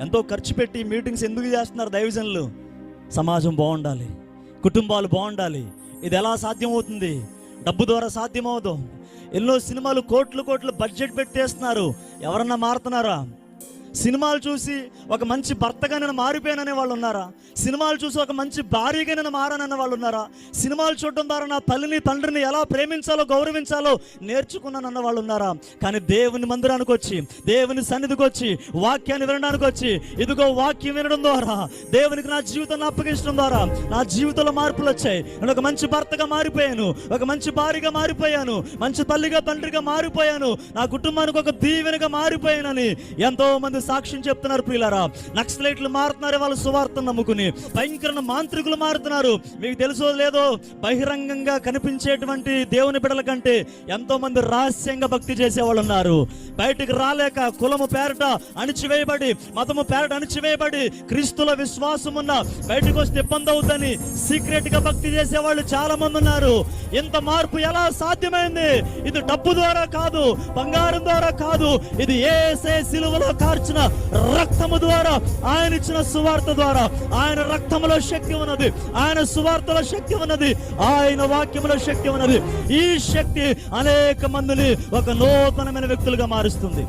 ఎంతో ఖర్చు పెట్టి మీటింగ్స్ ఎందుకు చేస్తున్నారు దైవజనులు? సమాజం బాగుండాలి, కుటుంబాలు బాగుండాలి. ఇది ఎలా సాధ్యమవుతుంది? డబ్బు ద్వారా సాధ్యమవుదు. ఎన్నో సినిమాలు కోట్లు బడ్జెట్ పెట్టేస్తున్నారు. ఎవరన్నా మారుతున్నారా? సినిమాలు చూసి ఒక మంచి భర్తగా నేను మారిపోయాననే వాళ్ళు ఉన్నారా? సినిమాలు చూసి ఒక మంచి భార్యగా నేను మారానన్న వాళ్ళు ఉన్నారా? సినిమాలు చూడడం ద్వారా నా తల్లిని తండ్రిని ఎలా ప్రేమించాలో గౌరవించాలో నేర్చుకున్నానన్న వాళ్ళు ఉన్నారా? కానీ దేవుని మందిరానికి వచ్చి, దేవుని సన్నిధికి వచ్చి, వాక్యాన్ని వినడానికి వచ్చి, ఇదిగో వాక్యం వినడం ద్వారా, దేవునికి నా జీవితాన్ని అప్పగించడం ద్వారా నా జీవితంలో మార్పులు వచ్చాయి. నేను ఒక మంచి భర్తగా మారిపోయాను, ఒక మంచి భార్యగా మారిపోయాను, మంచి తల్లిగా తండ్రిగా మారిపోయాను, నా కుటుంబానికి ఒక దీవెనగా మారిపోయానని ఎంతో మంది సాక్ష్యం చెప్తున్నారు. ప్రియులారా, నక్సలైట్లు మారుతున్నారు వాళ్ళు సువార్తను నమ్ముకుని. భయంకర మాంత్రికులు మారుతున్నారు. మీకు తెలుసో లేదో, బహిరంగంగా కనిపించేటువంటి దేవుని బిడ్డల కంటే ఎంతో మంది రహస్యంగా భక్తి చేసేవాళ్ళు ఉన్నారు. బయటికి రాలేక కులము పేరట అణిచివేయబడి, మతము పేరట అణిచివేయబడి, క్రీస్తుల విశ్వాసం ఉన్న బయటకు వస్తే ఇబ్బంది అవుతుందని సీక్రెట్ గా భక్తి చేసేవాళ్ళు చాలా మంది ఉన్నారు. ఇంత మార్పు ఎలా సాధ్యమైంది? ఇది డబ్బు ద్వారా కాదు, బంగారం ద్వారా కాదు, ఇది యేసే సిలువలో కార్చిన రక్తము ద్వారా, ఆయన ఇచ్చిన సువార్త ద్వారా. ఆయన రక్తములో శక్తి ఉన్నది, ఆయన సువార్తలో శక్తి ఉన్నది, ఆయన వాక్యములో శక్తి ఉన్నది. ఈ శక్తి అనేక మందిని ఒక నూతనమైన వ్యక్తులుగా మారుస్తుంది.